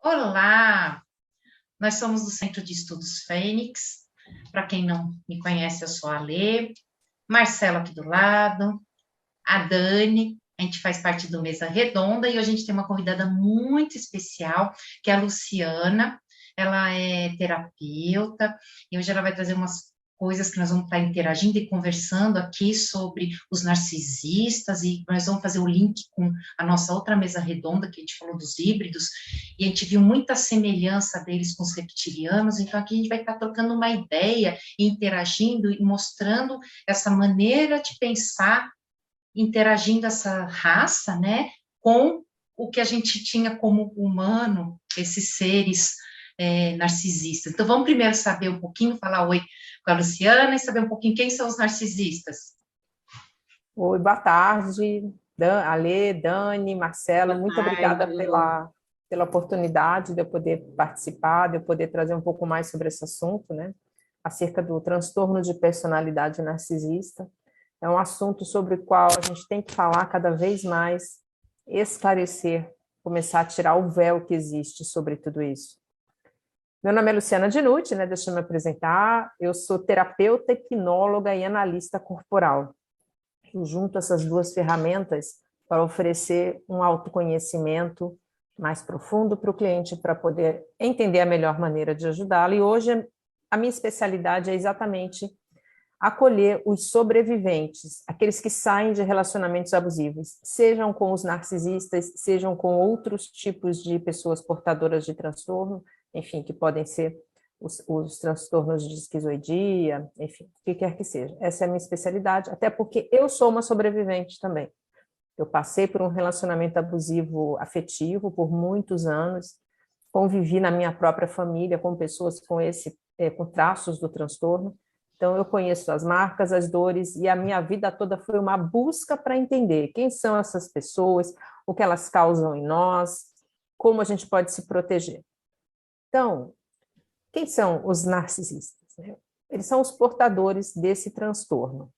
Olá, nós somos do Centro de Estudos Fênix. Para quem não me conhece, eu sou a Alê, Marcelo aqui do lado, a Dani, a gente faz parte do Mesa Redonda e hoje a gente tem uma convidada muito especial, que é a Luciana. Ela é terapeuta e hoje ela vai trazer umas coisas que nós vamos estar interagindo e conversando aqui sobre os narcisistas, e nós vamos fazer o link com a nossa outra mesa redonda, que a gente falou dos híbridos, e a gente viu muita semelhança deles com os reptilianos. Então aqui a gente vai estar trocando uma ideia, interagindo e mostrando essa maneira de pensar, interagindo essa raça, né, com o que a gente tinha como humano, esses seres narcisistas. Então, vamos primeiro saber um pouquinho, falar oi com a Luciana e saber um pouquinho quem são os narcisistas. Oi, boa tarde, Alê, Dani, Marcela, muito obrigada pela oportunidade de eu poder participar, de eu poder trazer um pouco mais sobre esse assunto, né, acerca do transtorno de personalidade narcisista. É um assunto sobre o qual a gente tem que falar cada vez mais, esclarecer, começar a tirar o véu que existe sobre tudo isso. Meu nome é Luciana Dinucci, né? Deixa eu me apresentar. Eu sou terapeuta, hipnóloga e analista corporal. Eu junto essas duas ferramentas para oferecer um autoconhecimento mais profundo para o cliente, para poder entender a melhor maneira de ajudá-lo. E hoje a minha especialidade é exatamente acolher os sobreviventes, aqueles que saem de relacionamentos abusivos, sejam com os narcisistas, sejam com outros tipos de pessoas portadoras de transtorno, enfim, que podem ser os transtornos de esquizoidia, enfim, o que quer que seja. Essa é a minha especialidade, até porque eu sou uma sobrevivente também. Eu passei por um relacionamento abusivo afetivo por muitos anos, convivi na minha própria família com pessoas com traços do transtorno. Então, eu conheço as marcas, as dores, e a minha vida toda foi uma busca para entender quem são essas pessoas, o que elas causam em nós, como a gente pode se proteger. Então, quem são os narcisistas? Eles são os portadores desse transtorno.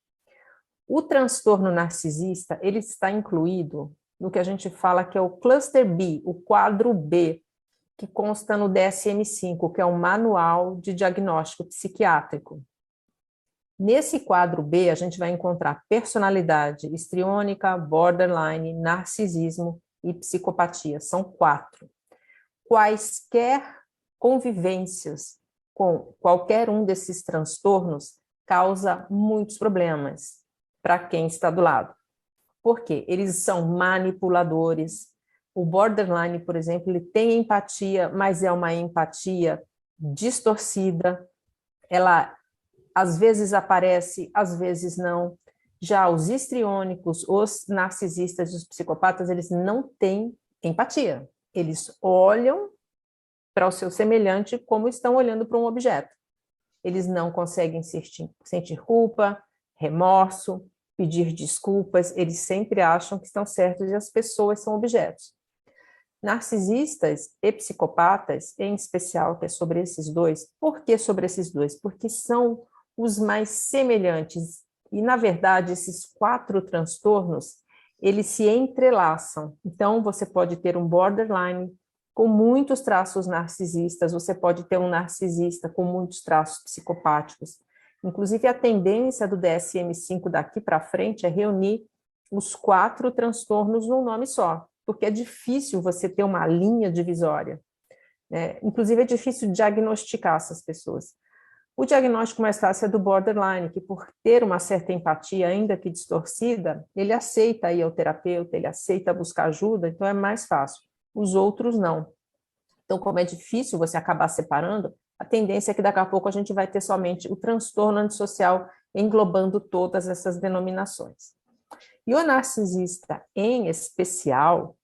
O transtorno narcisista, ele está incluído no que a gente fala que é o cluster B, o quadro B, que consta no DSM-5, que é um manual de diagnóstico psiquiátrico. Nesse quadro B, a gente vai encontrar personalidade histriônica, borderline, narcisismo e psicopatia. São 4. Quaisquer convivências com qualquer um desses transtornos causa muitos problemas para quem está do lado. Por quê? Eles são manipuladores. O borderline, por exemplo, ele tem empatia, mas é uma empatia distorcida. Ela às vezes aparece, às vezes não. Já os histriônicos, os narcisistas, os psicopatas, eles não têm empatia. Eles olham para o seu semelhante como estão olhando para um objeto. Eles não conseguem sentir culpa, remorso, pedir desculpas, eles sempre acham que estão certos e as pessoas são objetos. Narcisistas e psicopatas, em especial, que é sobre esses dois. Por que sobre esses dois? Porque são os mais semelhantes. E, na verdade, esses 4 transtornos, eles se entrelaçam. Então, você pode ter um borderline com muitos traços narcisistas, você pode ter um narcisista com muitos traços psicopáticos. Inclusive, a tendência do DSM-5 daqui para frente é reunir os 4 transtornos num nome só, porque é difícil você ter uma linha divisória. Inclusive, é difícil diagnosticar essas pessoas. O diagnóstico mais fácil é do borderline, que por ter uma certa empatia, ainda que distorcida, ele aceita ir ao terapeuta, ele aceita buscar ajuda, então é mais fácil. Os outros não. Então, como é difícil você acabar separando, a tendência é que daqui a pouco a gente vai ter somente o transtorno antissocial englobando todas essas denominações. E o narcisista, em especial,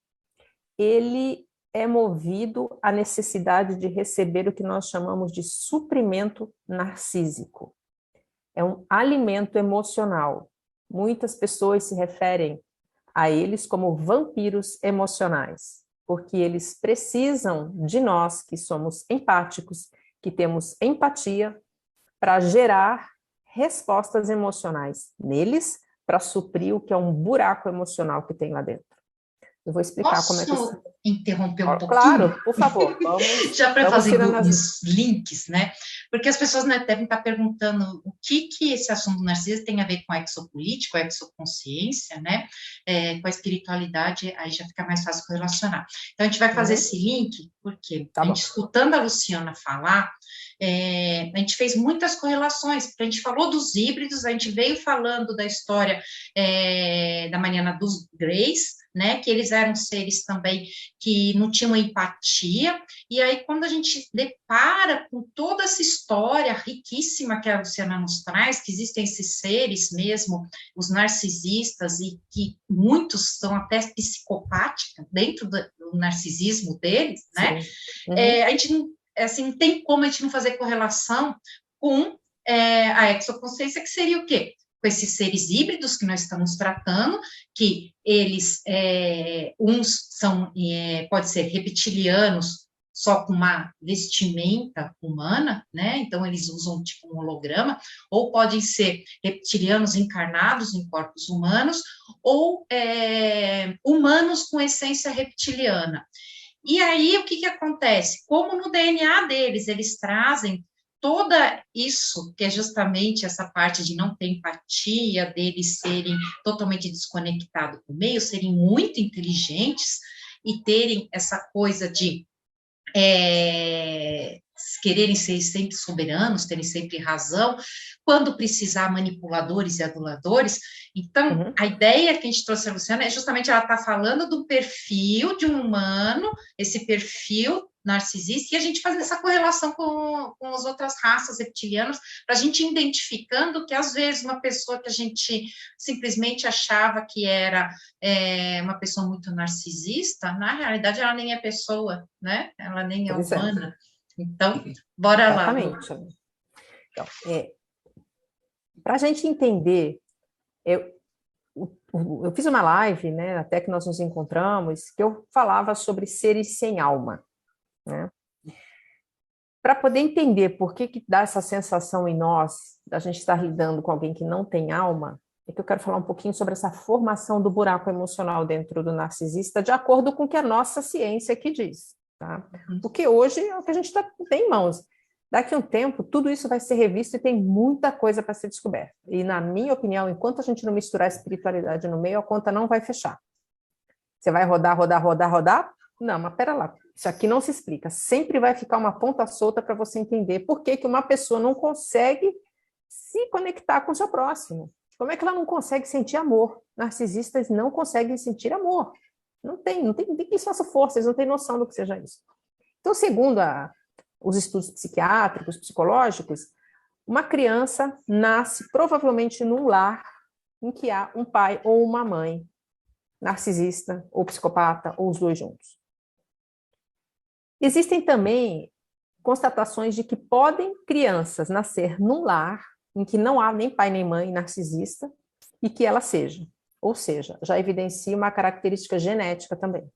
ele é movido à necessidade de receber o que nós chamamos de suprimento narcísico. É um alimento emocional. Muitas pessoas se referem a eles como vampiros emocionais, porque eles precisam de nós, que somos empáticos, que temos empatia, para gerar respostas emocionais neles, para suprir o que é um buraco emocional que tem lá dentro. Eu vou explicar como é que... Posso interromper um pouquinho? Claro, por favor. Já para fazer tirando uns links, né? Porque as pessoas, né, devem estar perguntando o que esse assunto do narcisismo tem a ver com a exopolítica, a exoconsciência, né? Com a espiritualidade, aí já fica mais fácil correlacionar. Então, a gente vai fazer esse link, porque Tá a bom. gente, escutando a Luciana falar, a gente fez muitas correlações, porque a gente falou dos híbridos, a gente veio falando da história da Mariana dos Greys, né, que eles eram seres também que não tinham empatia, e aí quando a gente depara com toda essa história riquíssima que a Luciana nos traz, que existem esses seres mesmo, os narcisistas, e que muitos são até psicopáticos dentro do narcisismo deles, né, a gente não, assim, não tem como a gente não fazer correlação com a exoconsciência, que seria o quê? Com esses seres híbridos que nós estamos tratando, que eles, uns são, pode ser reptilianos, só com uma vestimenta humana, né, então eles usam tipo um holograma, ou podem ser reptilianos encarnados em corpos humanos, ou humanos com essência reptiliana. E aí, o que acontece? Como no DNA deles, eles trazem toda isso, que é justamente essa parte de não ter empatia, deles serem totalmente desconectados com o meio, serem muito inteligentes e terem essa coisa de quererem ser sempre soberanos, terem sempre razão, quando precisar, manipuladores e aduladores. Então, a ideia que a gente trouxe a Luciana é justamente ela está falando do perfil de um humano, esse perfil narcisista, e a gente faz essa correlação com as outras raças reptilianas, para a gente identificando que, às vezes, uma pessoa que a gente simplesmente achava que era uma pessoa muito narcisista, na realidade, ela nem é pessoa, né? Ela nem é humana. Então, bora lá. Exatamente. Então, para a gente entender, eu fiz uma live, né, até que nós nos encontramos, que eu falava sobre seres sem alma, né? Para poder entender por que dá essa sensação em nós, da gente estar lidando com alguém que não tem alma, é que eu quero falar um pouquinho sobre essa formação do buraco emocional dentro do narcisista, de acordo com o que a nossa ciência aqui diz, tá? Porque hoje é o que a gente tem em mãos. Daqui a um tempo, tudo isso vai ser revisto e tem muita coisa para ser descoberta. E, na minha opinião, enquanto a gente não misturar a espiritualidade no meio, a conta não vai fechar. Você vai rodar? Não, mas pera lá. Isso aqui não se explica. Sempre vai ficar uma ponta solta para você entender por que uma pessoa não consegue se conectar com o seu próximo. Como é que ela não consegue sentir amor? Narcisistas não conseguem sentir amor. Não tem que eles façam força, eles não têm noção do que seja isso. Então, segundo os estudos psiquiátricos, psicológicos, uma criança nasce provavelmente num lar em que há um pai ou uma mãe narcisista ou psicopata, ou os dois juntos. Existem também constatações de que podem crianças nascer num lar em que não há nem pai nem mãe narcisista e que ela seja. Ou seja, já evidencia uma característica genética também.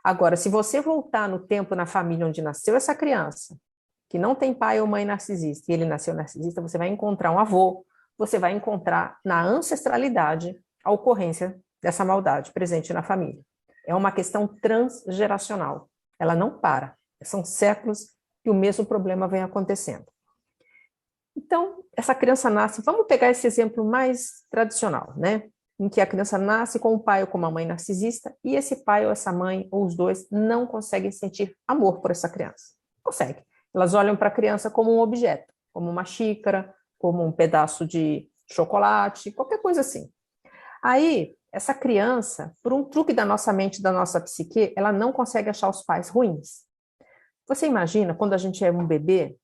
Agora, se você voltar no tempo na família onde nasceu essa criança, que não tem pai ou mãe narcisista, e ele nasceu narcisista, você vai encontrar um avô, você vai encontrar na ancestralidade a ocorrência dessa maldade presente na família. É uma questão transgeracional. Ela não para. São séculos que o mesmo problema vem acontecendo. Então, essa criança nasce... Vamos pegar esse exemplo mais tradicional, né? Em que a criança nasce com um pai ou com uma mãe narcisista e esse pai ou essa mãe, ou os dois, não conseguem sentir amor por essa criança. Conseguem. Elas olham para a criança como um objeto, como uma xícara, como um pedaço de chocolate, qualquer coisa assim. Aí, essa criança, por um truque da nossa mente, da nossa psique, ela não consegue achar os pais ruins. Você imagina, quando a gente é um bebê,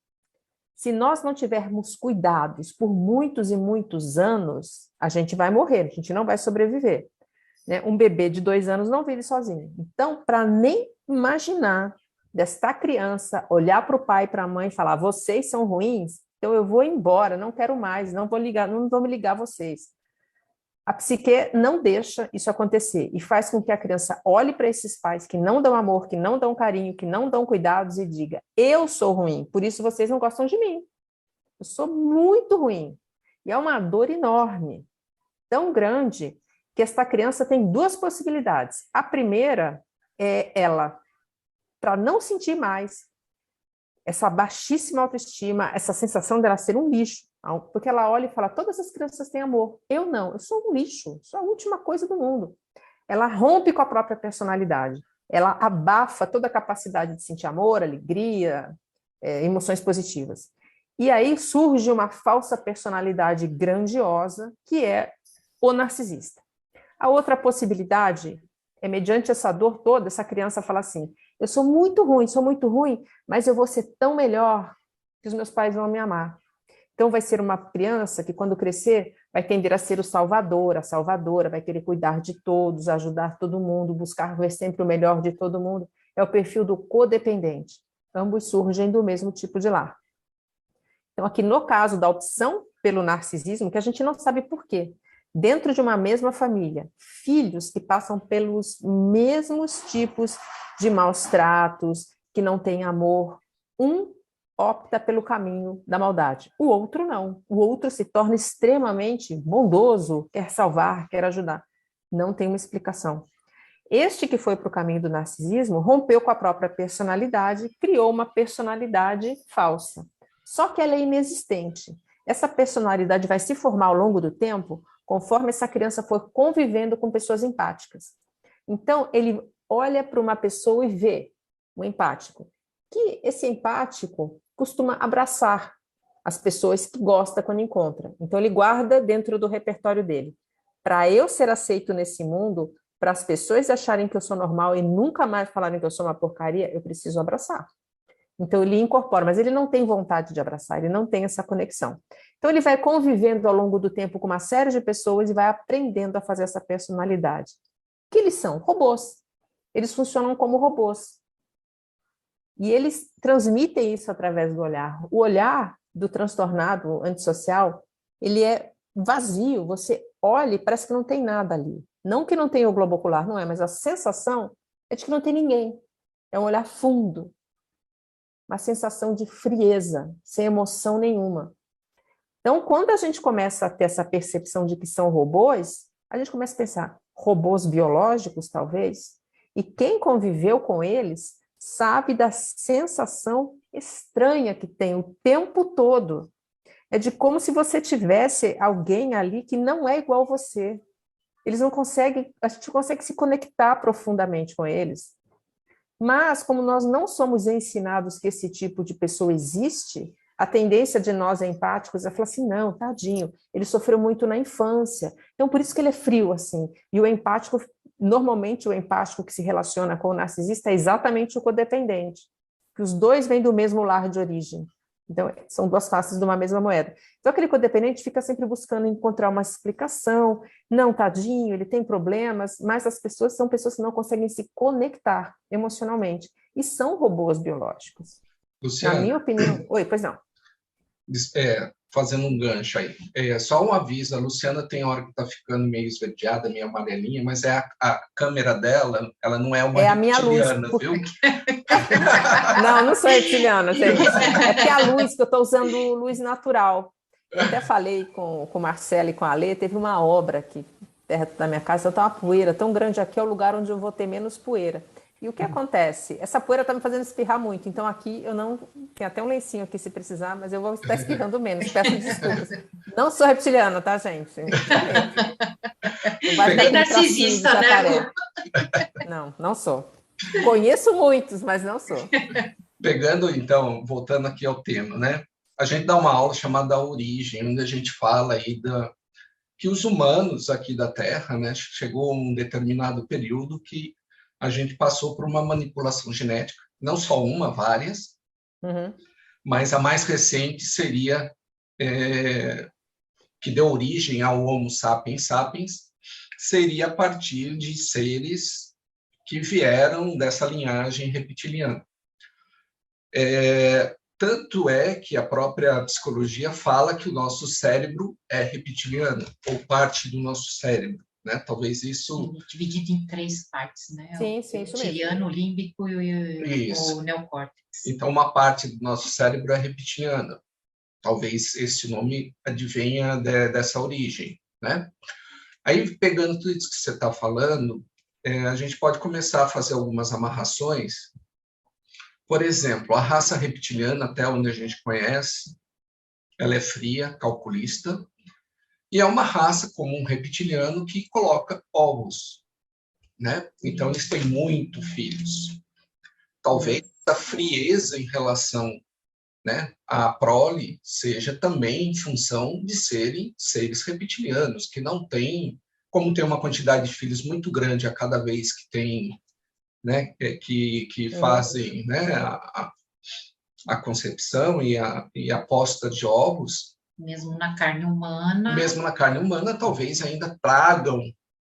se nós não tivermos cuidados por muitos e muitos anos, a gente vai morrer, a gente não vai sobreviver. Né? Um bebê de 2 anos não vive sozinho. Então, para nem imaginar desta criança olhar para o pai e para a mãe e falar, vocês são ruins, então eu vou embora, não quero mais, não vou me ligar a vocês. A psique não deixa isso acontecer e faz com que a criança olhe para esses pais que não dão amor, que não dão carinho, que não dão cuidados e diga, eu sou ruim, por isso vocês não gostam de mim. Eu sou muito ruim. E é uma dor enorme, tão grande, que esta criança tem duas possibilidades. A primeira é ela, para não sentir mais essa baixíssima autoestima, essa sensação dela ser um lixo, porque ela olha e fala, todas as crianças têm amor, eu não, eu sou um lixo, sou a última coisa do mundo. Ela rompe com a própria personalidade, ela abafa toda a capacidade de sentir amor, alegria, emoções positivas. E aí surge uma falsa personalidade grandiosa, que é o narcisista. A outra possibilidade é, mediante essa dor toda, essa criança fala assim, eu sou muito ruim, mas eu vou ser tão melhor que os meus pais vão me amar. Então vai ser uma criança que quando crescer vai tender a ser o salvador, a salvadora, vai querer cuidar de todos, ajudar todo mundo, buscar ver sempre o melhor de todo mundo. É o perfil do codependente. Ambos surgem do mesmo tipo de lar. Então aqui no caso da opção pelo narcisismo, que a gente não sabe por quê, dentro de uma mesma família, filhos que passam pelos mesmos tipos de maus tratos, que não têm amor, um opta pelo caminho da maldade, o outro não. O outro se torna extremamente bondoso, quer salvar, quer ajudar. Não tem uma explicação. Este que foi para o caminho do narcisismo rompeu com a própria personalidade, criou uma personalidade falsa. Só que ela é inexistente. Essa personalidade vai se formar ao longo do tempo, conforme essa criança for convivendo com pessoas empáticas. Então, ele olha para uma pessoa e vê o empático, que esse empático costuma abraçar as pessoas que gosta quando encontra. Então, ele guarda dentro do repertório dele. Para eu ser aceito nesse mundo, para as pessoas acharem que eu sou normal e nunca mais falarem que eu sou uma porcaria, eu preciso abraçar. Então, ele incorpora, mas ele não tem vontade de abraçar, ele não tem essa conexão. Então, ele vai convivendo ao longo do tempo com uma série de pessoas e vai aprendendo a fazer essa personalidade. O que eles são? Robôs. Eles funcionam como robôs. E eles transmitem isso através do olhar. O olhar do transtornado antissocial, ele é vazio. Você olha e parece que não tem nada ali. Não que não tenha o globo ocular, não é, mas a sensação é de que não tem ninguém. É um olhar fundo. Uma sensação de frieza, sem emoção nenhuma. Então, quando a gente começa a ter essa percepção de que são robôs, a gente começa a pensar, robôs biológicos, talvez? E quem conviveu com eles sabe da sensação estranha que tem o tempo todo. É de como se você tivesse alguém ali que não é igual a você. Eles não conseguem, a gente consegue se conectar profundamente com eles. Mas, como nós não somos ensinados que esse tipo de pessoa existe, a tendência de nós empáticos é falar assim, não, tadinho, ele sofreu muito na infância, então por isso que ele é frio, assim. E o empático, normalmente o empático que se relaciona com o narcisista é exatamente o codependente, que os dois vêm do mesmo lar de origem. Então, são duas faces de uma mesma moeda. Então, aquele codependente fica sempre buscando encontrar uma explicação. Não, tadinho, ele tem problemas, mas as pessoas são pessoas que não conseguem se conectar emocionalmente. E são robôs biológicos. Luciana, na minha opinião... Oi, pois não. Fazendo um gancho aí. Só um aviso, a Luciana tem hora que está ficando meio esverdeada, meio amarelinha, mas a câmera dela, ela não é uma reptiliana, luz, viu? Não sou reptiliana, gente. É porque a luz, que eu estou usando luz natural. Eu até falei com o Marcelo e com a Alê, teve uma obra aqui perto da minha casa, então tá uma poeira tão grande aqui, é o lugar onde eu vou ter menos poeira. E o que acontece? Essa poeira está me fazendo espirrar muito, então aqui eu não... Tem até um lencinho aqui se precisar, mas eu vou estar espirrando menos, peço desculpas. Não sou reptiliana, tá, gente? Não vai nem narcisista, né? Não sou. Conheço muitos, mas não sou. Pegando, então, voltando aqui ao tema, né? A gente dá uma aula chamada Origem, onde a gente fala aí que os humanos aqui da Terra, né, chegou a um determinado período que a gente passou por uma manipulação genética, não só uma, várias, mas a mais recente seria que deu origem ao Homo sapiens sapiens, seria a partir de seres que vieram dessa linhagem reptiliana. Tanto é que a própria psicologia fala que o nosso cérebro é reptiliano, ou parte do nosso cérebro, né? Talvez isso... Dividido em 3 partes, né? Sim, o reptiliano, o límbico e o neocórtex. Então, uma parte do nosso cérebro é reptiliana. Talvez esse nome advenha dessa origem, né? Aí, pegando tudo isso que você está falando, a gente pode começar a fazer algumas amarrações. Por exemplo, a raça reptiliana, até onde a gente conhece, ela é fria, calculista, e é uma raça como um reptiliano que coloca ovos, né? Então, eles têm muito filhos. Talvez a frieza em relação, né, à prole seja também em função de serem seres reptilianos, que não têm, como tem uma quantidade de filhos muito grande a cada vez que tem, né, que fazem, né, a concepção e a posta de ovos. Mesmo na carne humana. Mesmo na carne humana, talvez ainda tragam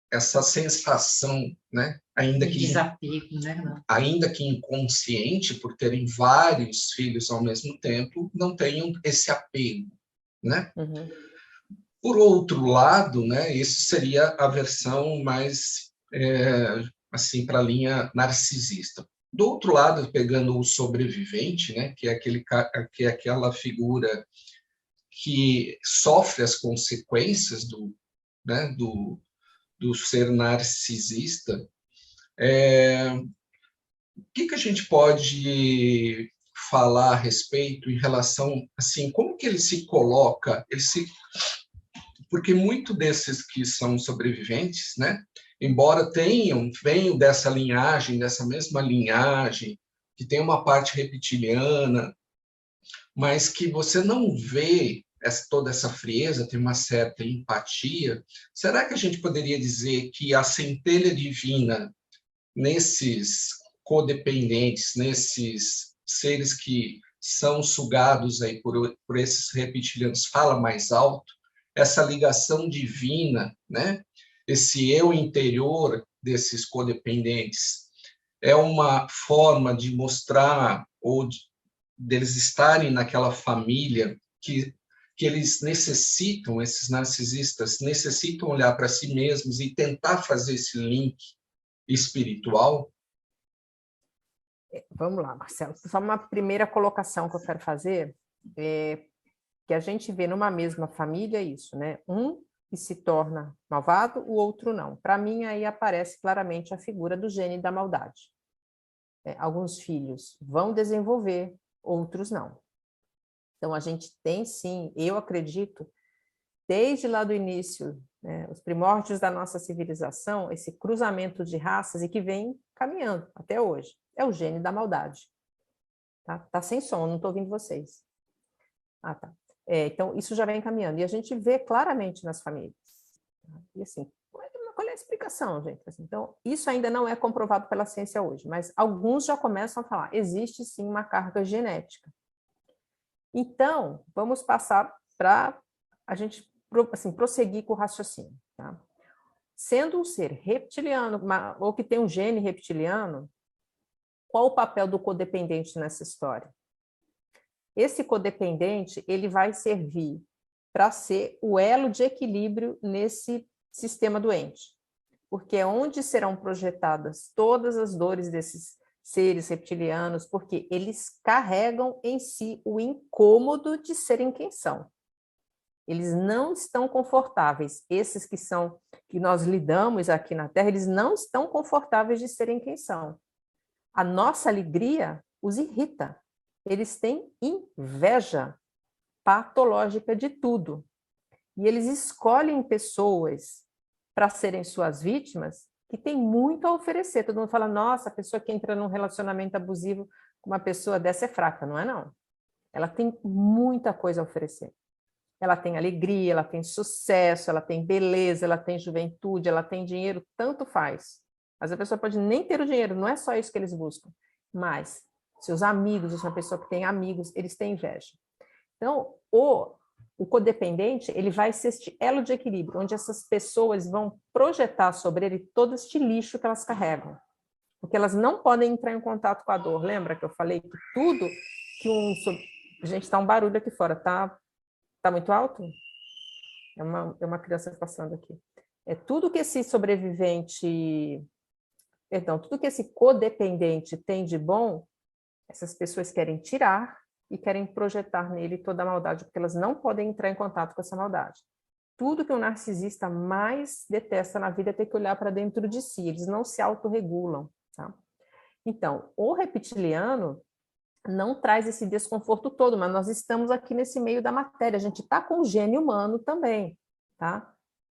essa sensação, né, ainda que desapego, né? Ainda que inconsciente, por terem vários filhos ao mesmo tempo, não tenham esse apego, né? Uhum. Por outro lado, né, esse seria a versão mais assim para a linha narcisista. Do outro lado, pegando o sobrevivente, né, que é aquela figura que sofre as consequências né, do ser narcisista, o que a gente pode falar a respeito em relação, assim, como que ele se coloca, porque muito desses que são sobreviventes, né, embora venham dessa linhagem, dessa mesma linhagem, que tem uma parte reptiliana, mas que você não vê toda essa frieza, tem uma certa empatia, será que a gente poderia dizer que a centelha divina nesses codependentes, nesses seres que são sugados aí por esses reptilianos, fala mais alto, essa ligação divina, né? Esse eu interior desses codependentes, é uma forma de mostrar, ou deles estarem naquela família que eles necessitam, esses narcisistas, necessitam olhar para si mesmos e tentar fazer esse link espiritual? Vamos lá, Marcelo. Só uma primeira colocação que eu quero fazer é que a gente vê numa mesma família isso, né? Um que se torna malvado, o outro não. Para mim, aí aparece claramente a figura do gênio da maldade. Alguns filhos vão desenvolver, outros não. Então, a gente tem sim, eu acredito, desde lá do início, né, os primórdios da nossa civilização, esse cruzamento de raças e que vem caminhando até hoje. É o gênio da maldade. Tá sem som, não estou ouvindo vocês. Ah, tá. Então, isso já vem caminhando. E a gente vê claramente nas famílias. E assim, qual é a explicação, gente? Assim, então, isso ainda não é comprovado pela ciência hoje, mas alguns já começam a falar, existe sim uma carga genética. Então, vamos passar para a gente assim, prosseguir com o raciocínio. Tá? Sendo um ser reptiliano, ou que tem um gene reptiliano, qual o papel do codependente nessa história? Esse codependente, ele vai servir para ser o elo de equilíbrio nesse sistema doente, porque é onde serão projetadas todas as dores desses seres reptilianos, porque eles carregam em si o incômodo de serem quem são. Eles não estão confortáveis. Esses que nós lidamos aqui na Terra, eles não estão confortáveis de serem quem são. A nossa alegria os irrita. Eles têm inveja patológica de tudo. E eles escolhem pessoas para serem suas vítimas que têm muito a oferecer. Todo mundo fala, nossa, a pessoa que entra num relacionamento abusivo com uma pessoa dessa é fraca. Não é, não. Ela tem muita coisa a oferecer. Ela tem alegria, ela tem sucesso, ela tem beleza, ela tem juventude, ela tem dinheiro, tanto faz. Mas a pessoa pode nem ter o dinheiro, não é só isso que eles buscam. Mas seus amigos, se uma pessoa que tem amigos, eles têm inveja. Então, o codependente, ele vai ser este elo de equilíbrio, onde essas pessoas vão projetar sobre ele todo este lixo que elas carregam. Porque elas não podem entrar em contato com a dor. Lembra que eu falei que tudo que Gente, está um barulho aqui fora, tá muito alto? É uma criança passando aqui. Tudo que esse sobrevivente... Perdão, tudo que esse codependente tem de bom, essas pessoas querem tirar e querem projetar nele toda a maldade, porque elas não podem entrar em contato com essa maldade. tudo que o narcisista mais detesta na vida é ter que olhar para dentro de si, eles não se autorregulam, tá? Então, o reptiliano não traz esse desconforto todo, mas nós estamos aqui nesse meio da matéria, a gente está com o gene humano também, tá?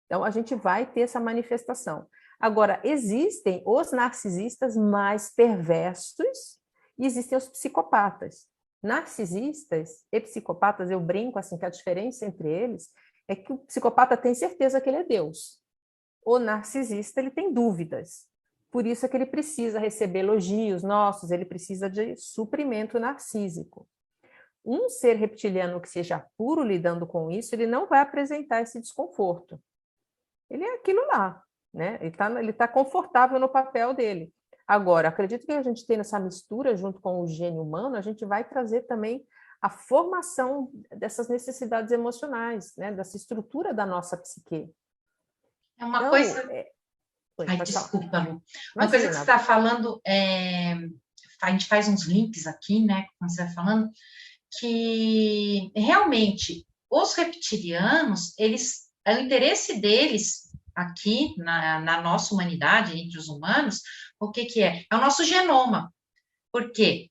Então, a gente vai ter essa manifestação. Agora, existem os narcisistas mais perversos e existem os psicopatas. Narcisistas e psicopatas, eu brinco assim que a diferença entre eles é que o psicopata tem certeza que ele é Deus. O narcisista, ele tem dúvidas. Por isso é que ele precisa receber elogios nossos, ele precisa de suprimento narcísico. Um ser reptiliano que seja puro lidando com isso, ele não vai apresentar esse desconforto. Ele é aquilo lá, né? Ele tá confortável no papel dele. Agora, acredito que a gente tem essa mistura junto com o gene humano, a gente vai trazer também a formação dessas necessidades emocionais, né? Dessa estrutura da nossa psique. É uma coisa... Ai, desculpa, Lu. Uma coisa que você está falando, a gente faz uns links aqui, né? Como você está falando, que realmente os reptilianos, o interesse deles aqui na nossa humanidade, entre os humanos, o que é? É o nosso genoma. Por quê?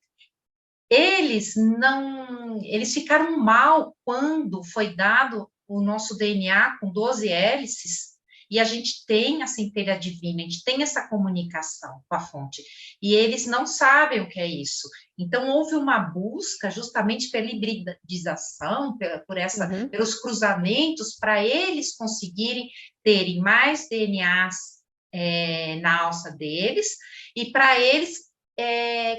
Eles ficaram mal quando foi dado o nosso DNA com 12 hélices, e a gente tem a centelha divina, a gente tem essa comunicação com a fonte, e eles não sabem o que é isso. Então, houve uma busca justamente pela hibridização, pelos cruzamentos, para eles conseguirem terem mais DNAs na alça deles, e para eles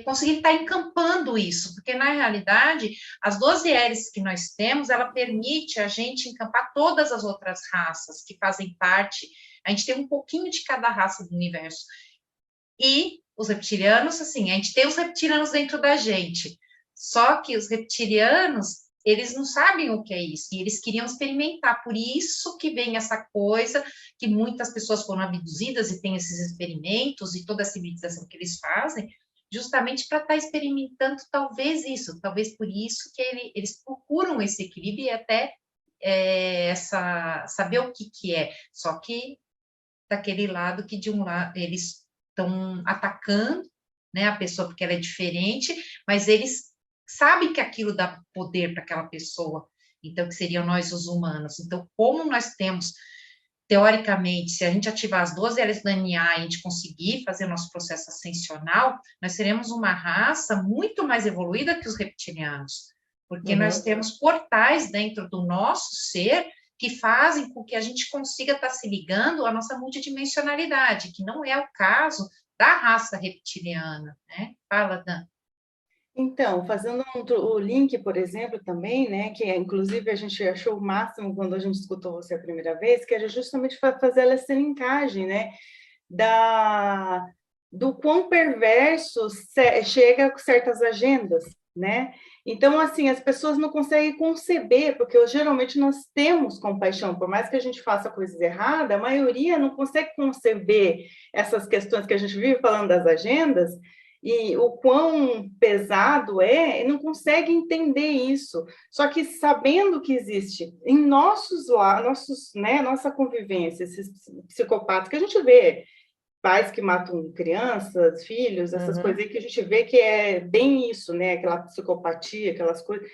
conseguir estar encampando isso, porque na realidade as 12 hélices que nós temos, ela permite a gente encampar todas as outras raças que fazem parte, a gente tem um pouquinho de cada raça do universo, e os reptilianos, assim, a gente tem os reptilianos dentro da gente, só que os reptilianos, eles não sabem o que é isso, e eles queriam experimentar, por isso que vem essa coisa, que muitas pessoas foram abduzidas e tem esses experimentos, e toda a civilização que eles fazem, justamente para estar experimentando talvez isso, talvez por isso que eles procuram esse equilíbrio e até saber o que é, só que daquele lado que de um lado eles estão atacando, né, a pessoa porque ela é diferente, mas eles sabem que aquilo dá poder para aquela pessoa, então que seriam nós os humanos. Então, como nós temos teoricamente, se a gente ativar as 12 hélices do DNA e a gente conseguir fazer o nosso processo ascensional, nós seremos uma raça muito mais evoluída que os reptilianos, porque nós temos portais dentro do nosso ser que fazem com que a gente consiga estar se ligando à nossa multidimensionalidade, que não é o caso da raça reptiliana, né? Fala, Dan. Então, fazendo o link, por exemplo, também, né, que inclusive a gente achou o máximo quando a gente escutou você a primeira vez, que era justamente fazer essa linkagem, né, do quão perverso chega com certas agendas, né? Então, assim, as pessoas não conseguem conceber, porque geralmente nós temos compaixão, por mais que a gente faça coisas erradas, a maioria não consegue conceber essas questões que a gente vive falando das agendas, e o quão pesado e não consegue entender isso. Só que sabendo que existe em né, nossa convivência, esses psicopatas que a gente vê, pais que matam crianças, filhos, essas coisas aí que a gente vê que é bem isso, né? Aquela psicopatia, aquelas coisas.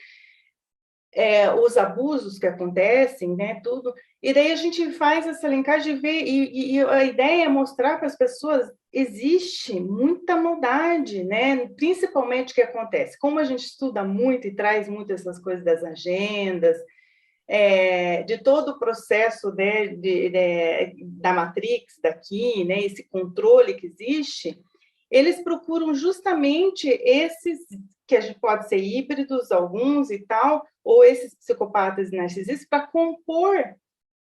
Os abusos que acontecem, né, tudo, e daí a gente faz essa linkagem de ver, e a ideia é mostrar para as pessoas, existe muita maldade, né, principalmente o que acontece, como a gente estuda muito e traz muito essas coisas das agendas, de todo o processo, né, da Matrix daqui, né, esse controle que existe, eles procuram justamente esses que a gente pode ser híbridos, alguns e tal, ou esses psicopatas narcisistas, para compor,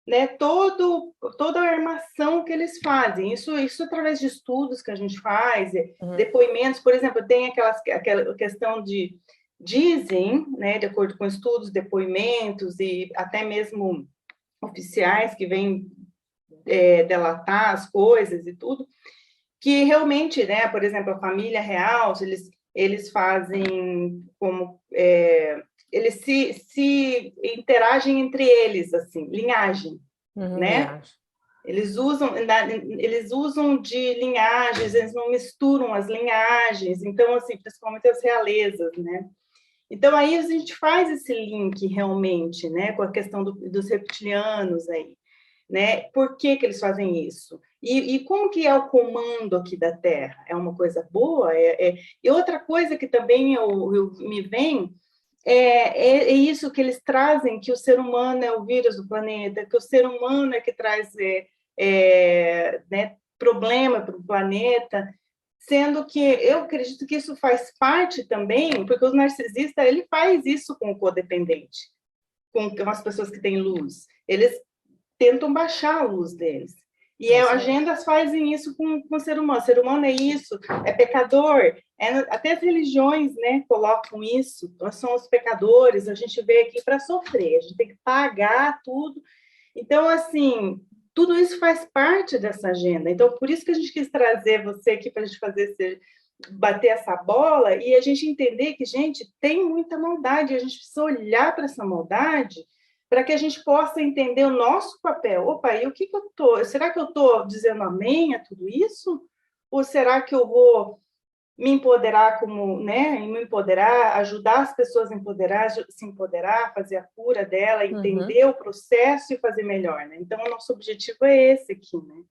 né, toda a armação que eles fazem. Isso através de estudos que a gente faz, depoimentos, por exemplo, tem aquela questão de dizem, né, de acordo com estudos, depoimentos e até mesmo oficiais que vêm delatar as coisas e tudo, que realmente, né, por exemplo, a família real, eles fazem como eles se interagem entre eles, assim, linhagem, né? Eles usam de linhagens, eles não misturam as linhagens, então, assim, principalmente as realezas, né? Então, aí a gente faz esse link realmente, né, com a questão dos reptilianos aí, né? Por que que eles fazem isso? E como que é o comando aqui da Terra? É uma coisa boa? E outra coisa que também me vem é isso que eles trazem, que o ser humano é o vírus do planeta, que o ser humano é que traz né, problema para o planeta, sendo que eu acredito que isso faz parte também, porque o narcisista ele faz isso com o codependente, com as pessoas que têm luz. Eles tentam baixar a luz deles. E as agendas fazem isso com o ser humano. O ser humano é isso, é pecador. Até as religiões, né, colocam isso. Nós somos pecadores, a gente veio aqui para sofrer, a gente tem que pagar tudo. Então, assim, tudo isso faz parte dessa agenda. Então, por isso que a gente quis trazer você aqui para a gente bater essa bola e a gente entender que, gente, tem muita maldade, e a gente precisa olhar para essa maldade para que a gente possa entender o nosso papel. Opa, e o que eu estou... Será que eu estou dizendo amém a tudo isso? Ou será que eu vou me empoderar como, né, me empoderar, ajudar as pessoas a se empoderar, fazer a cura dela, entender o processo e fazer melhor, né? Então, o nosso objetivo é esse aqui, né?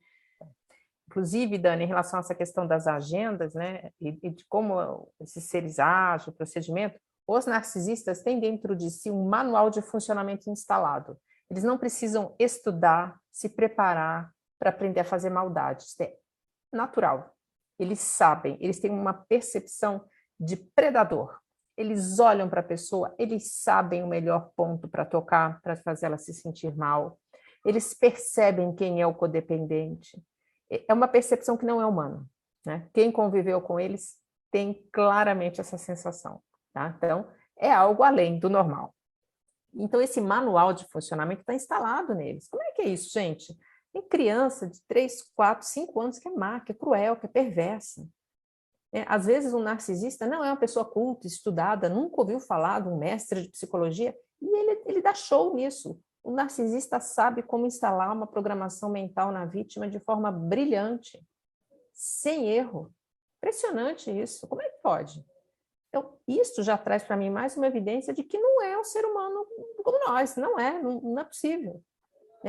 Inclusive, Dani, em relação a essa questão das agendas, né, e de como esses seres agem, o procedimento, os narcisistas têm dentro de si um manual de funcionamento instalado. Eles não precisam estudar, se preparar para aprender a fazer maldade. Isso é natural. Eles sabem, eles têm uma percepção de predador. Eles olham para a pessoa, eles sabem o melhor ponto para tocar, para fazer ela se sentir mal. Eles percebem quem é o codependente. É uma percepção que não é humana, né? Quem conviveu com eles tem claramente essa sensação. Tá? Então, é algo além do normal. Então, esse manual de funcionamento está instalado neles. Como é que é isso, gente? Tem criança de 3, 4, 5 anos que é má, que é cruel, que é perversa. Às vezes, um narcisista não é uma pessoa culta, estudada, nunca ouviu falar de um mestre de psicologia, e ele dá show nisso. O narcisista sabe como instalar uma programação mental na vítima de forma brilhante, sem erro. Impressionante isso. Como é que pode? Então, isso já traz para mim mais uma evidência de que não é um ser humano como nós, não é possível.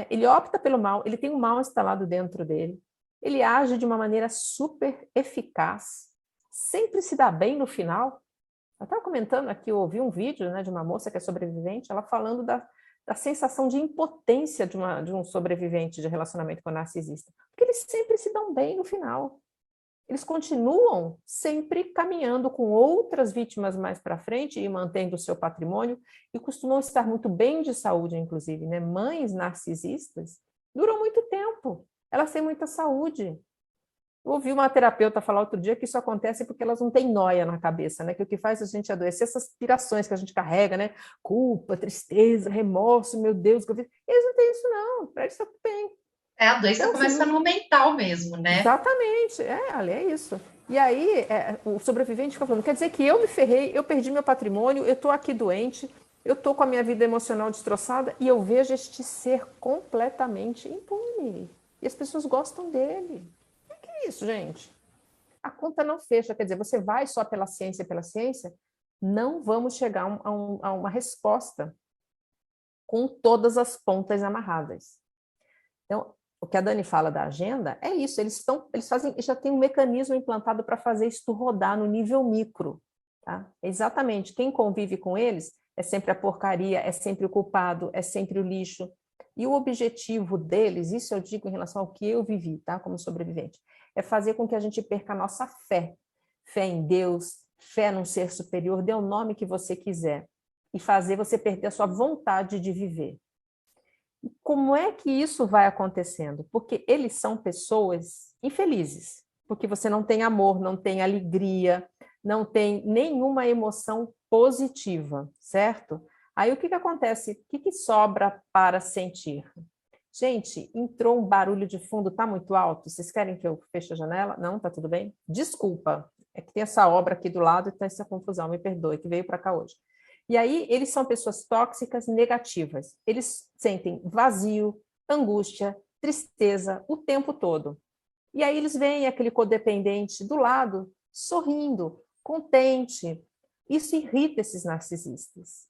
Ele opta pelo mal, ele tem um mal instalado dentro dele, ele age de uma maneira super eficaz, sempre se dá bem no final. Eu estava comentando aqui, eu ouvi um vídeo, né, de uma moça que é sobrevivente, ela falando da sensação de impotência de um sobrevivente de relacionamento com o narcisista, porque eles sempre se dão bem no final. Eles continuam sempre caminhando com outras vítimas mais para frente e mantendo o seu patrimônio e costumam estar muito bem de saúde, inclusive, né? Mães narcisistas duram muito tempo, elas têm muita saúde. Eu ouvi uma terapeuta falar outro dia que isso acontece porque elas não têm nóia na cabeça, né? Que o que faz a gente adoecer, essas pirações que a gente carrega, né? Culpa, tristeza, remorso, meu Deus, eles não têm isso não, para eles está tudo bem. A doença então, começa no mental mesmo, né? Exatamente, Ali, é isso. E aí, o sobrevivente fica falando, quer dizer que eu me ferrei, eu perdi meu patrimônio, eu estou aqui doente, eu estou com a minha vida emocional destroçada e eu vejo este ser completamente impune. E as pessoas gostam dele. O que é isso, gente? A conta não fecha, quer dizer, você vai só pela ciência, não vamos chegar a uma resposta com todas as pontas amarradas. Então, o que a Dani fala da agenda é isso, eles já tem um mecanismo implantado para fazer isto rodar no nível micro. Tá? Exatamente, quem convive com eles é sempre a porcaria, é sempre o culpado, é sempre o lixo. E o objetivo deles, isso eu digo em relação ao que eu vivi, tá? Como sobrevivente, é fazer com que a gente perca a nossa fé. Fé em Deus, fé num ser superior, dê o nome que você quiser. E fazer você perder a sua vontade de viver. Como é que isso vai acontecendo? Porque eles são pessoas infelizes, porque você não tem amor, não tem alegria, não tem nenhuma emoção positiva, certo? Aí o que acontece? O que sobra para sentir? Gente, entrou um barulho de fundo, tá muito alto? Vocês querem que eu feche a janela? Não, tá tudo bem? Desculpa, é que tem essa obra aqui do lado e tá essa confusão, me perdoe, que veio para cá hoje. E aí, eles são pessoas tóxicas negativas. Eles sentem vazio, angústia, tristeza o tempo todo. E aí eles veem aquele codependente do lado, sorrindo, contente. Isso irrita esses narcisistas.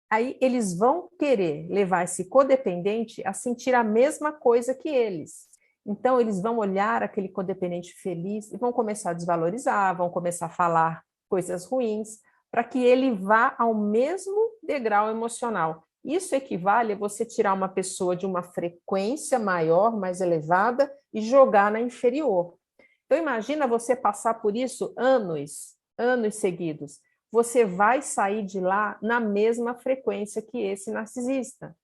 Aí eles vão querer levar esse codependente a sentir a mesma coisa que eles. Então, eles vão olhar aquele codependente feliz e vão começar a desvalorizar, vão começar a falar coisas ruins, para que ele vá ao mesmo degrau emocional. Isso equivale a você tirar uma pessoa de uma frequência maior, mais elevada, e jogar na inferior. Então, imagina você passar por isso anos seguidos. Você vai sair de lá na mesma frequência que esse narcisista.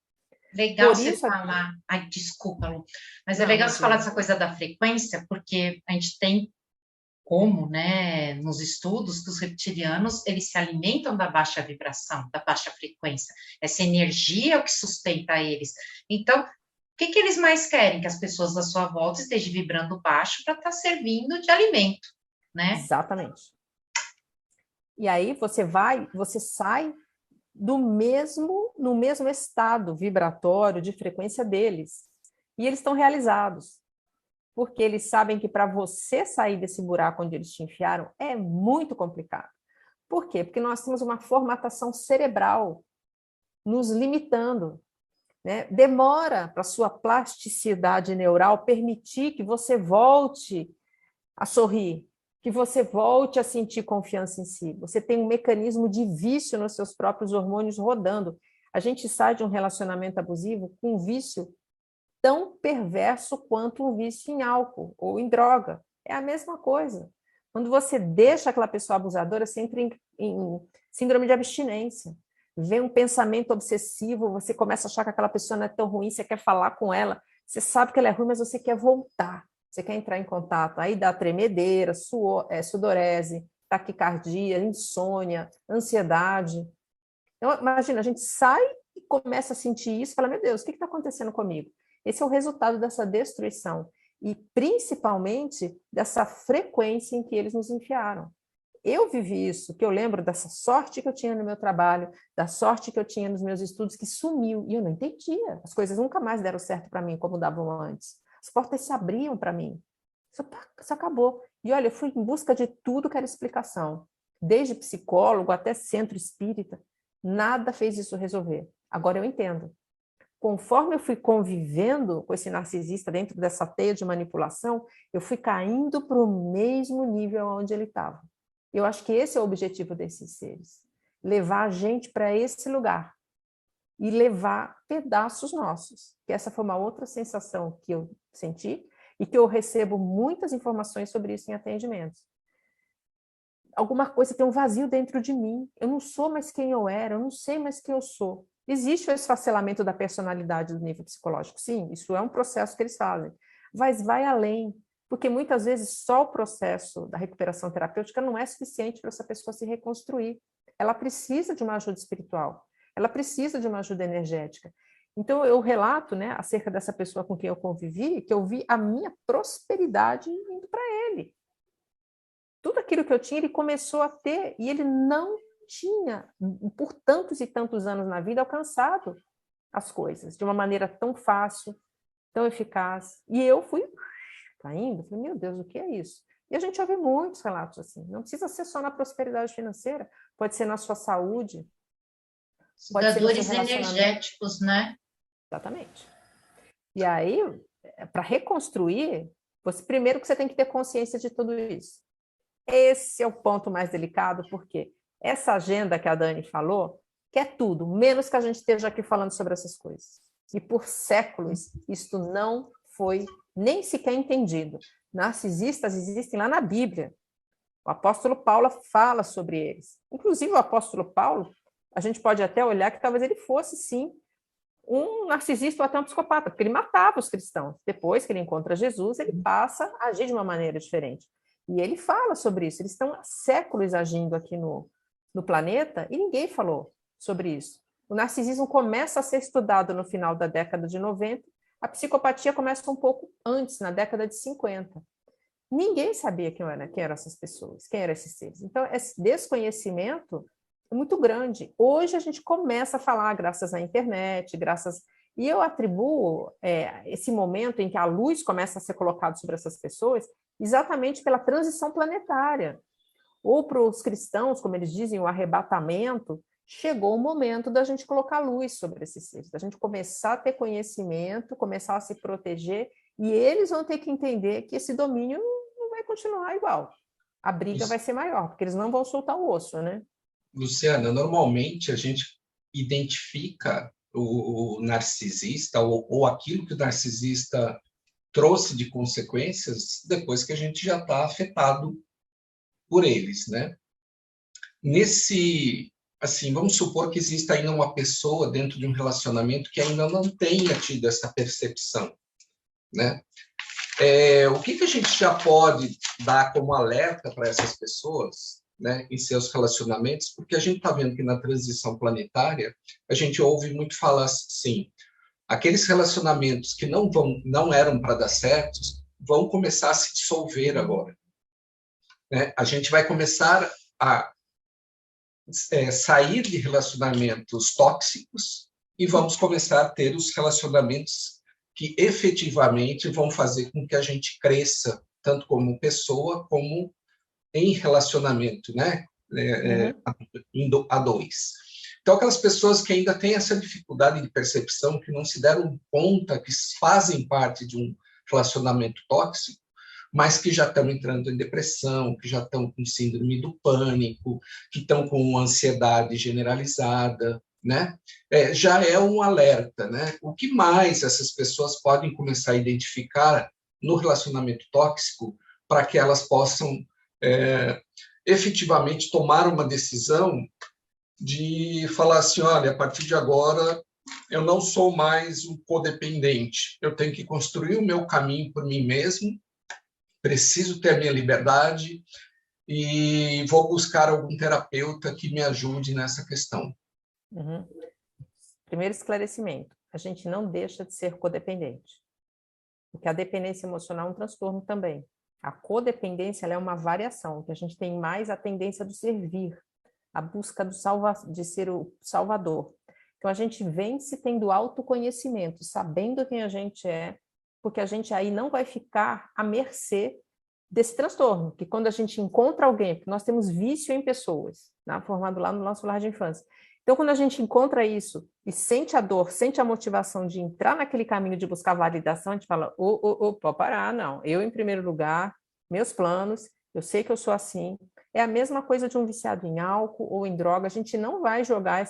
Legal você falar. Ai, desculpa, Lu. Mas é legal você falar dessa coisa da frequência, porque a gente tem como, né, nos estudos, que os reptilianos, eles se alimentam da baixa vibração, da baixa frequência. Essa energia é o que sustenta eles. Então, o que eles mais querem? Que as pessoas à sua volta estejam vibrando baixo para estar servindo de alimento, né? Exatamente. E aí você sai no mesmo estado vibratório de frequência deles. E eles estão realizados. Porque eles sabem que para você sair desse buraco onde eles te enfiaram é muito complicado. Por quê? Porque nós temos uma formatação cerebral nos limitando, né? Demora para a sua plasticidade neural permitir que você volte a sorrir, que você volte a sentir confiança em si. Você tem um mecanismo de vício nos seus próprios hormônios rodando. A gente sai de um relacionamento abusivo com um vício tão perverso quanto um vício em álcool ou em droga. É a mesma coisa. Quando você deixa aquela pessoa abusadora, você entra em síndrome de abstinência. Vem um pensamento obsessivo, você começa a achar que aquela pessoa não é tão ruim, você quer falar com ela, você sabe que ela é ruim, mas você quer voltar. Você quer entrar em contato, aí dá tremedeira, sudorese, taquicardia, insônia, ansiedade. Então, imagina, a gente sai e começa a sentir isso, fala, meu Deus, o que está acontecendo comigo? Esse é o resultado dessa destruição e, principalmente, dessa frequência em que eles nos enfiaram. Eu vivi isso, que eu lembro dessa sorte que eu tinha no meu trabalho, da sorte que eu tinha nos meus estudos, que sumiu, e eu não entendia. As coisas nunca mais deram certo para mim como davam antes. As portas se abriam para mim. Isso acabou. E olha, eu fui em busca de tudo que era explicação. Desde psicólogo até centro espírita. Nada fez isso resolver. Agora eu entendo. Conforme eu fui convivendo com esse narcisista dentro dessa teia de manipulação, eu fui caindo para o mesmo nível onde ele estava. Eu acho que esse é o objetivo desses seres. Levar a gente para esse lugar. E levar pedaços nossos. Que essa foi uma outra sensação que eu senti e que eu recebo muitas informações sobre isso em atendimentos. Alguma coisa tem um vazio dentro de mim. Eu não sou mais quem eu era, eu não sei mais quem eu sou. Existe o esfacelamento da personalidade do nível psicológico, sim, isso é um processo que eles fazem, mas vai além, porque muitas vezes só o processo da recuperação terapêutica não é suficiente para essa pessoa se reconstruir. Ela precisa de uma ajuda espiritual, ela precisa de uma ajuda energética. Então, eu relato, né, acerca dessa pessoa com quem eu convivi, que eu vi a minha prosperidade indo para ele. Tudo aquilo que eu tinha, ele começou a ter, e ele não tinha, por tantos e tantos anos na vida, alcançado as coisas de uma maneira tão fácil, tão eficaz. E eu fui caindo, falei, meu Deus, o que é isso? E a gente ouve muitos relatos assim. Não precisa ser só na prosperidade financeira, pode ser na sua saúde. Sugadores energéticos, né? Exatamente. E aí, para reconstruir, primeiro que você tem que ter consciência de tudo isso. Esse é o ponto mais delicado, porque essa agenda que a Dani falou quer tudo, menos que a gente esteja aqui falando sobre essas coisas. E por séculos, isto não foi nem sequer entendido. Narcisistas existem lá na Bíblia. O apóstolo Paulo fala sobre eles. Inclusive, o apóstolo Paulo, a gente pode até olhar que talvez ele fosse, sim, um narcisista ou até um psicopata, porque ele matava os cristãos. Depois que ele encontra Jesus, ele passa a agir de uma maneira diferente. E ele fala sobre isso. Eles estão há séculos agindo aqui no planeta e ninguém falou sobre isso. O narcisismo começa a ser estudado no final da década de 90, a psicopatia começa um pouco antes, na década de 50. Ninguém sabia quem eram essas pessoas, quem eram esses seres. Então, esse desconhecimento é muito grande. Hoje a gente começa a falar, graças à internet, graças E eu atribuo esse momento em que a luz começa a ser colocada sobre essas pessoas exatamente pela transição planetária. Ou para os cristãos, como eles dizem, o arrebatamento, chegou o momento da gente colocar luz sobre esses seres, da gente começar a ter conhecimento, começar a se proteger, e eles vão ter que entender que esse domínio não vai continuar igual. A briga vai ser maior, porque eles não vão soltar o osso, né? Luciana, normalmente a gente identifica o narcisista ou aquilo que o narcisista trouxe de consequências depois que a gente já está afetado por eles, né? Assim, vamos supor que exista ainda uma pessoa dentro de um relacionamento que ainda não tenha tido essa percepção, né? O que a gente já pode dar como alerta para essas pessoas, né, em seus relacionamentos? Porque a gente está vendo que na transição planetária a gente ouve muito falar assim, aqueles relacionamentos que não eram para dar certo vão começar a se dissolver agora, né? A gente vai começar a sair de relacionamentos tóxicos e vamos começar a ter os relacionamentos que efetivamente vão fazer com que a gente cresça, tanto como pessoa, como em relacionamento, né? Indo a dois. Então, aquelas pessoas que ainda têm essa dificuldade de percepção, que não se deram conta que fazem parte de um relacionamento tóxico, mas que já estão entrando em depressão, que já estão com síndrome do pânico, que estão com ansiedade generalizada, né? Já é um alerta, né? O que mais essas pessoas podem começar a identificar no relacionamento tóxico para que elas possam efetivamente tomar uma decisão de falar assim, olha, a partir de agora eu não sou mais um codependente, eu tenho que construir o meu caminho por mim mesmo, preciso ter a minha liberdade e vou buscar algum terapeuta que me ajude nessa questão. Uhum. Primeiro esclarecimento, a gente não deixa de ser codependente, porque a dependência emocional é um transtorno também. A codependência ela é uma variação, que a gente tem mais a tendência do servir, a busca de ser o salvador. Então a gente vence tendo autoconhecimento, sabendo quem a gente é, porque a gente aí não vai ficar à mercê desse transtorno, que quando a gente encontra alguém, porque nós temos vício em pessoas, né, formado lá no nosso lar de infância. Então, quando a gente encontra isso e sente a dor, sente a motivação de entrar naquele caminho de buscar validação, a gente fala, pode parar, não, eu em primeiro lugar, meus planos, eu sei que eu sou assim. É a mesma coisa de um viciado em álcool ou em droga, a gente não vai jogar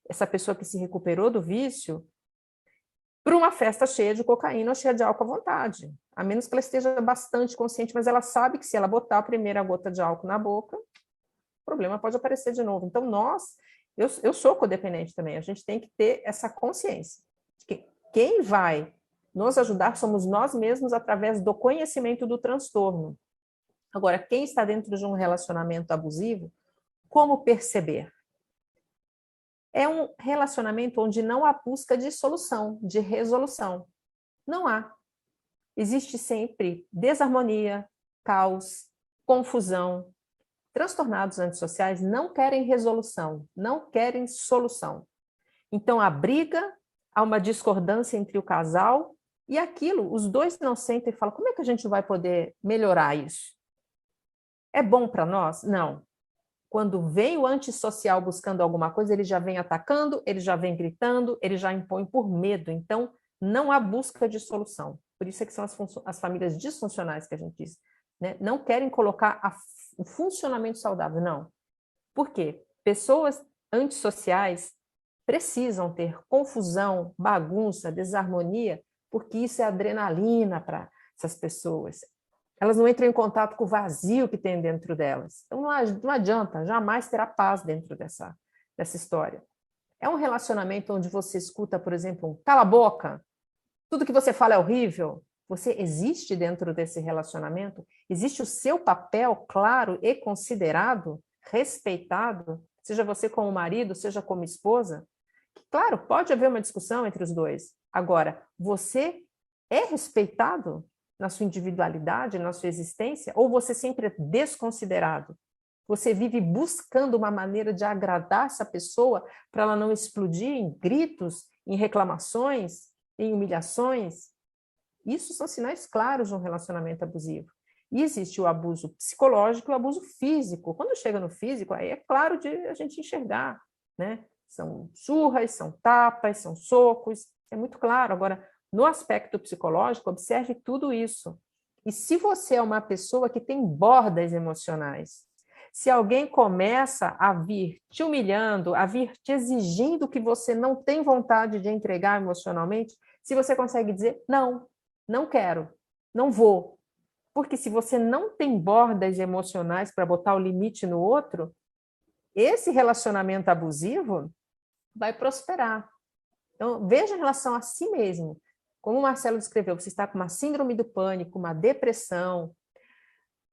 essa pessoa que se recuperou do vício para uma festa cheia de cocaína ou cheia de álcool à vontade, a menos que ela esteja bastante consciente, mas ela sabe que se ela botar a primeira gota de álcool na boca, o problema pode aparecer de novo. Então, eu sou codependente também, a gente tem que ter essa consciência de que quem vai nos ajudar somos nós mesmos através do conhecimento do transtorno. Agora, quem está dentro de um relacionamento abusivo, como perceber? É um relacionamento onde não há busca de solução, de resolução. Não há. Existe sempre desarmonia, caos, confusão. Transtornados antissociais não querem resolução, não querem solução. Então, há briga, há uma discordância entre o casal e aquilo, os dois não sentem e falam, como é que a gente vai poder melhorar isso? É bom para nós? Não. Quando vem o antissocial buscando alguma coisa, ele já vem atacando, ele já vem gritando, ele já impõe por medo. Então, não há busca de solução. Por isso é que são as famílias disfuncionais que a gente diz, né? Não querem colocar o funcionamento saudável, não. Por quê? Pessoas antissociais precisam ter confusão, bagunça, desarmonia, porque isso é adrenalina para essas pessoas. Elas não entram em contato com o vazio que tem dentro delas. Então, não adianta, jamais terá paz dentro dessa história. É um relacionamento onde você escuta, por exemplo, cala a boca, tudo que você fala é horrível. Você existe dentro desse relacionamento? Existe o seu papel claro e considerado, respeitado, seja você como marido, seja como esposa? Claro, pode haver uma discussão entre os dois. Agora, você é respeitado na sua individualidade, na sua existência, ou você sempre é desconsiderado Você vive buscando uma maneira de agradar essa pessoa para ela não explodir em gritos, em reclamações, em humilhações. Isso são sinais claros de um relacionamento abusivo. E existe o abuso psicológico e o abuso físico. Quando chega no físico, aí é claro de a gente enxergar, né? São surras, são tapas, são socos, é muito claro. Agora, no aspecto psicológico, observe tudo isso. E se você é uma pessoa que tem bordas emocionais, se alguém começa a vir te humilhando, a vir te exigindo que você não tem vontade de entregar emocionalmente, se você consegue dizer, não, não quero, não vou. Porque se você não tem bordas emocionais para botar o limite no outro, esse relacionamento abusivo vai prosperar. Então, veja em relação a si mesmo. Como o Marcelo descreveu, você está com uma síndrome do pânico, uma depressão.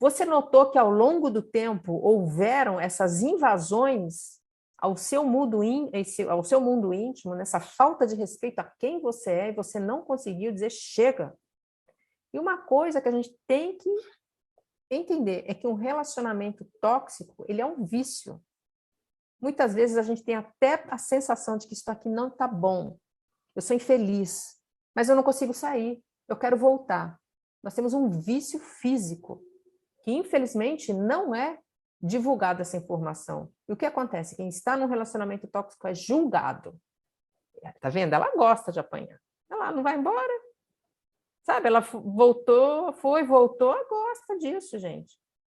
Você notou que ao longo do tempo houveram essas invasões ao seu mundo íntimo, nessa falta de respeito a quem você é, e você não conseguiu dizer chega. E uma coisa que a gente tem que entender é que um relacionamento tóxico, ele é um vício. Muitas vezes a gente tem até a sensação de que isso aqui não está bom. Eu sou infeliz, mas eu não consigo sair. Eu quero voltar. Nós temos um vício físico, que infelizmente não é divulgada essa informação. E o que acontece? Quem está num relacionamento tóxico é julgado. Tá vendo? Ela gosta de apanhar. Ela não vai embora. Sabe? Ela voltou, voltou, ela gosta disso, gente.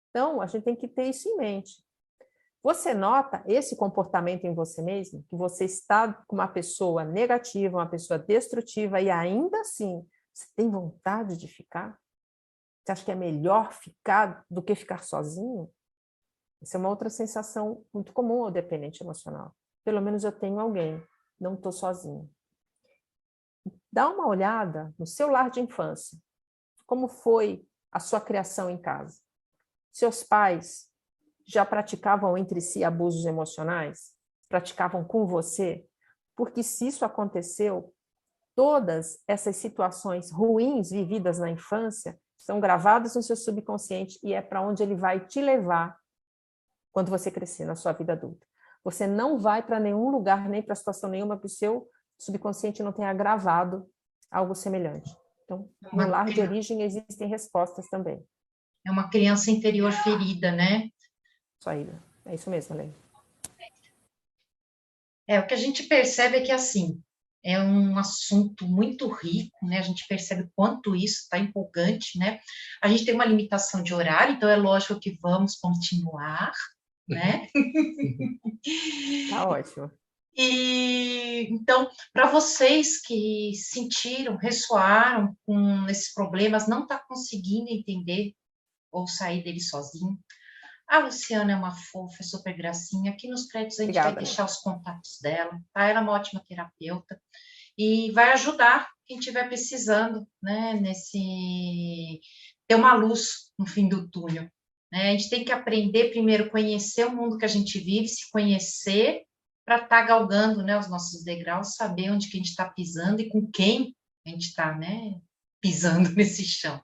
Então, a gente tem que ter isso em mente. Você nota esse comportamento em você mesmo? Que você está com uma pessoa negativa, uma pessoa destrutiva, e ainda assim, você tem vontade de ficar? Você acha que é melhor ficar do que ficar sozinho? Essa é uma outra sensação muito comum ao dependente emocional. Pelo menos eu tenho alguém, não estou sozinho. Dá uma olhada no seu lar de infância. Como foi a sua criação em casa? Seus pais já praticavam entre si abusos emocionais? Praticavam com você? Porque se isso aconteceu, todas essas situações ruins vividas na infância são gravadas no seu subconsciente e é para onde ele vai te levar quando você crescer na sua vida adulta. Você não vai para nenhum lugar, nem para situação nenhuma, porque o seu subconsciente não tenha gravado algo semelhante. Então, no lar de origem existem respostas também. É uma criança interior ferida, né? Isso aí, é isso mesmo, Lê. O que a gente percebe é que, assim, é um assunto muito rico, né? A gente percebe o quanto isso está empolgante, né? A gente tem uma limitação de horário, então é lógico que vamos continuar, né? Tá ótimo. E então, para vocês que sentiram, ressoaram com esses problemas, não está conseguindo entender ou sair dele sozinho, a Luciana é uma fofa, é super gracinha. Aqui nos créditos a gente vai deixar os contatos dela, tá? Ela é uma ótima terapeuta e vai ajudar quem estiver precisando, né? Ter uma luz no fim do túnel, né? A gente tem que aprender primeiro a conhecer o mundo que a gente vive, se conhecer para estar galgando, né, os nossos degraus, saber onde que a gente está pisando e com quem a gente está, né, pisando nesse chão.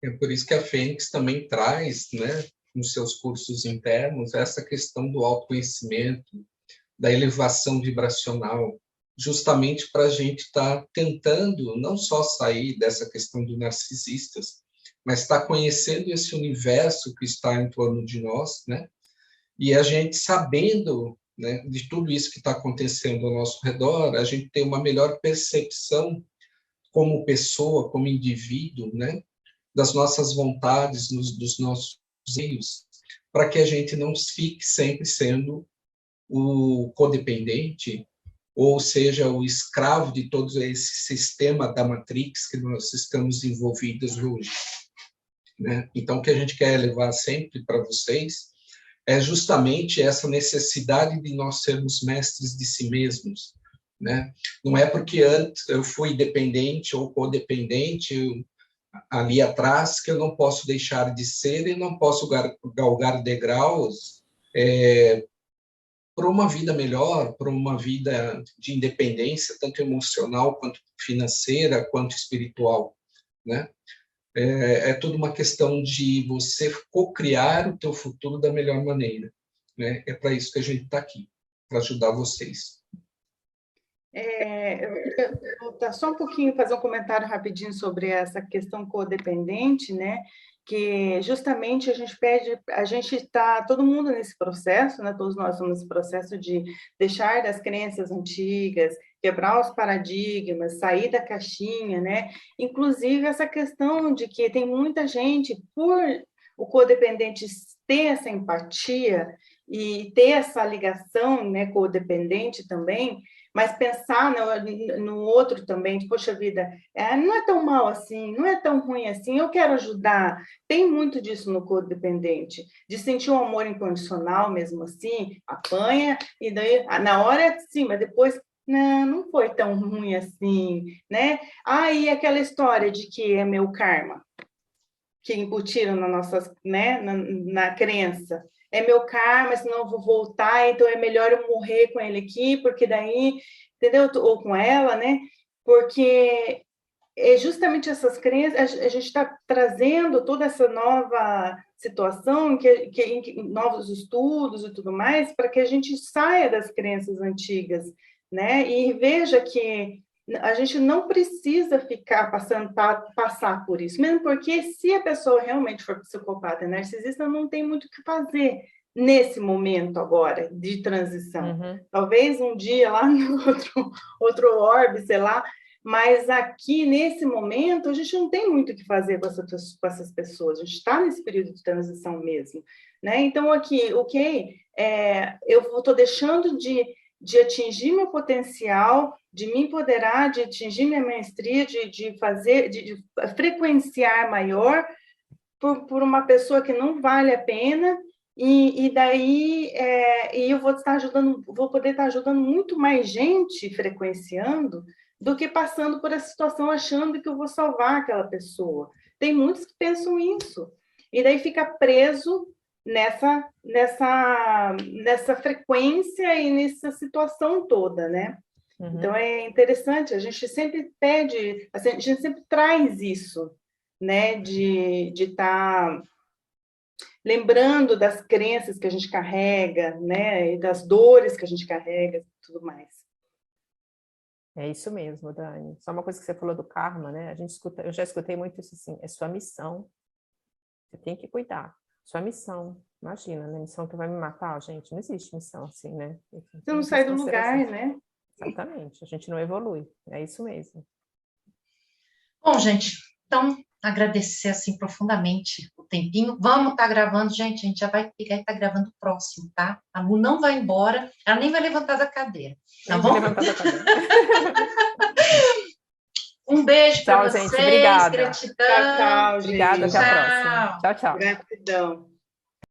É por isso que a Fênix também traz, né, nos seus cursos internos, essa questão do autoconhecimento, da elevação vibracional, justamente para a gente estar tentando não só sair dessa questão do narcisistas, mas estar conhecendo esse universo que está em torno de nós, né? E a gente sabendo, né, de tudo isso que está acontecendo ao nosso redor, a gente tem uma melhor percepção como pessoa, como indivíduo, né, das nossas vontades, dos nossos meios, para que a gente não fique sempre sendo o codependente, ou seja, o escravo de todo esse sistema da Matrix que nós estamos envolvidos hoje, né? Então, o que a gente quer levar sempre para vocês é justamente essa necessidade de nós sermos mestres de si mesmos, né? Não é porque antes eu fui dependente ou codependente ali atrás que eu não posso deixar de ser e não posso galgar degraus para uma vida melhor, para uma vida de independência, tanto emocional quanto financeira, quanto espiritual, né? É tudo uma questão de você co-criar o teu futuro da melhor maneira, né? É para isso que a gente está aqui, para ajudar vocês. Eu vou dar só um pouquinho, fazer um comentário rapidinho sobre essa questão codependente, né? Que justamente a gente está, todo mundo nesse processo, né? Todos nós estamos nesse processo de deixar das crenças antigas, quebrar os paradigmas, sair da caixinha, né? Inclusive essa questão de que tem muita gente, por o codependente ter essa empatia e ter essa ligação, né, codependente também, mas pensar no outro também, de, poxa vida, não é tão mal assim, não é tão ruim assim, eu quero ajudar. Tem muito disso no codependente, de sentir um amor incondicional mesmo assim, apanha, e daí, na hora sim, mas depois, não foi tão ruim assim, né? E aquela história de que é meu karma, que embutiram na nossa, né, na crença. É meu karma, senão eu vou voltar, então é melhor eu morrer com ele aqui, porque daí, entendeu? Ou com ela, né? Porque é justamente essas crenças, a gente está trazendo toda essa nova situação, novos estudos e tudo mais, para que a gente saia das crenças antigas, né? E veja que a gente não precisa ficar passar por isso, mesmo porque se a pessoa realmente for psicopata e narcisista, não tem muito o que fazer nesse momento agora de transição. Talvez um dia lá no outro orbe, sei lá, mas aqui nesse momento a gente não tem muito o que fazer com essas pessoas, a gente está nesse período de transição mesmo, né? Então aqui, eu estou deixando de atingir meu potencial, de me empoderar, de atingir minha maestria, de frequenciar maior por uma pessoa que não vale a pena, e daí eu vou poder estar ajudando muito mais gente frequenciando do que passando por essa situação achando que eu vou salvar aquela pessoa. Tem muitos que pensam isso, e daí fica preso nessa frequência e nessa situação toda, né? Então, é interessante, a gente sempre pede, a gente sempre traz isso, né? De estar lembrando das crenças que a gente carrega, né? E das dores que a gente carrega e tudo mais. É isso mesmo, Dani. Só uma coisa que você falou do karma, né? Eu já escutei muito isso assim, é sua missão. Você tem que cuidar. Sua missão. Imagina, né? Missão que vai me matar, gente. Não existe missão assim, né? Você não sai do lugar, né? Exatamente. A gente não evolui. É isso mesmo. Bom, gente, então, agradecer assim profundamente o tempinho. Vamos estar gravando, gente. A gente já vai pegar e estar gravando o próximo, tá? A Lu não vai embora. Ela nem vai levantar da cadeira. Tá bom? Levantar da cadeira. Um beijo para vocês. Gente. Obrigada. Gratidão. Tchau, Obrigada, gente. até a próxima. Tchau, tchau. Gratidão.